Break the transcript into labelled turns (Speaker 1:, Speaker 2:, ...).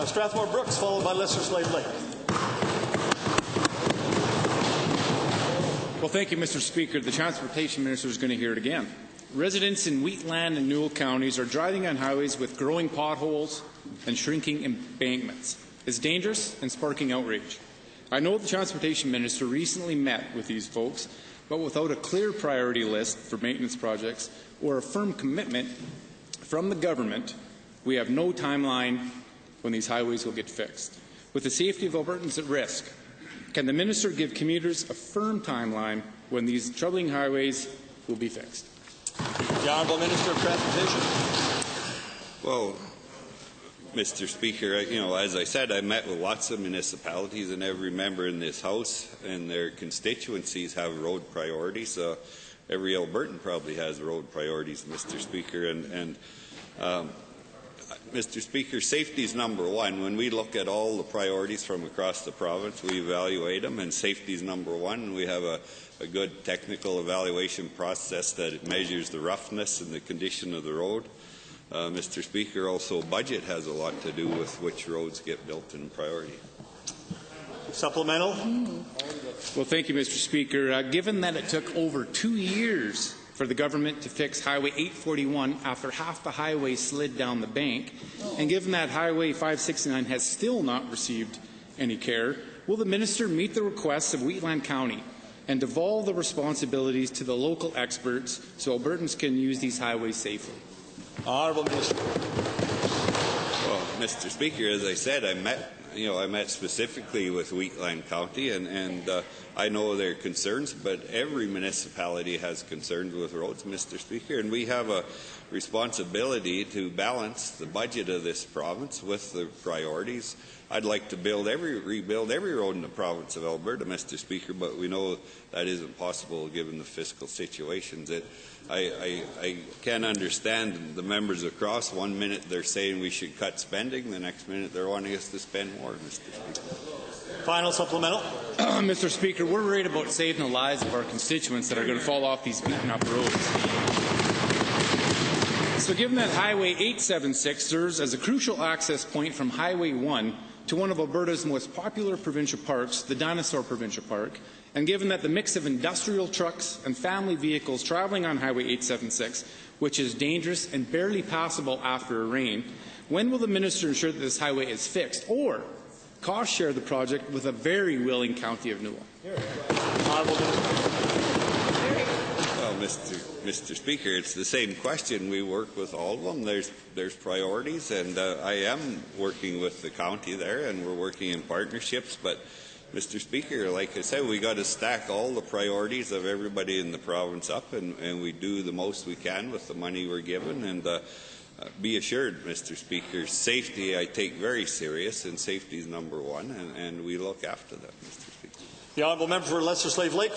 Speaker 1: Strathmore Brooks, followed by Lesser Slave Lake.
Speaker 2: Well, thank you, Mr. Speaker. The Transportation Minister is going to hear it again. Residents in Wheatland and Newell counties are driving on highways with growing potholes and shrinking embankments. It's dangerous and sparking outrage. I know the Transportation Minister recently met with these folks, but without a clear priority list for maintenance projects or a firm commitment from the government, we have no timeline when these highways will get fixed. With the safety of Albertans at risk, can the Minister give commuters a firm timeline when these troubling highways will be fixed?
Speaker 1: The Honourable Minister of Transportation.
Speaker 3: Well, Mr. Speaker, as I said, I met with lots of municipalities, and every member in this House and their constituencies have road priorities. Every Albertan probably has road priorities, Mr. Speaker. Mr. Speaker, safety is number one. When we look at all the priorities from across the province, we evaluate them, and safety is number one. We have a good technical evaluation process that measures the roughness and the condition of the road. Mr. Speaker, also budget has a lot to do with which roads get built in priority.
Speaker 1: Supplemental.
Speaker 2: Well, thank you, Mr. Speaker. Given that it took over 2 years for the government to fix Highway 841 after half the highway slid down the bank, and given that Highway 569 has still not received any care, will the Minister meet the requests of Wheatland County and devolve the responsibilities to the local experts so Albertans can use these highways safely?
Speaker 1: Honourable Minister.
Speaker 3: Well, Mr. Speaker, as I said, I met specifically with Wheatland County, and I know their concerns, but every municipality has concerns with roads, Mr. Speaker, and we have a responsibility to balance the budget of this province with the priorities. I'd like to rebuild every road in the province of Alberta, Mr. Speaker, but we know that isn't possible given the fiscal situations. I can't understand the members across. 1 minute they're saying we should cut spending, the next minute they're wanting us to spend more, Mr. Speaker.
Speaker 1: Final supplemental.
Speaker 2: Mr. Speaker, we're worried about saving the lives of our constituents that are going to fall off these beaten-up roads. So given that Highway 876 serves as a crucial access point from Highway 1 to one of Alberta's most popular provincial parks, the Dinosaur Provincial Park, and given that the mix of industrial trucks and family vehicles traveling on Highway 876, which is dangerous and barely passable after a rain, when will the Minister ensure that this highway is fixed, or cost share the project with a very willing County of Newell?
Speaker 3: Well, Mr. Speaker, it's the same question. We work with all of them. There's priorities, and I am working with the county there, and we're working in partnerships. But, Mr. Speaker, like I said, we got to stack all the priorities of everybody in the province up, and we do the most we can with the money we're given. And be assured, Mr. Speaker, safety I take very serious, and safety is number one, and we look after that, Mr. Speaker.
Speaker 1: The Honourable Member for Lesser Slave Lake.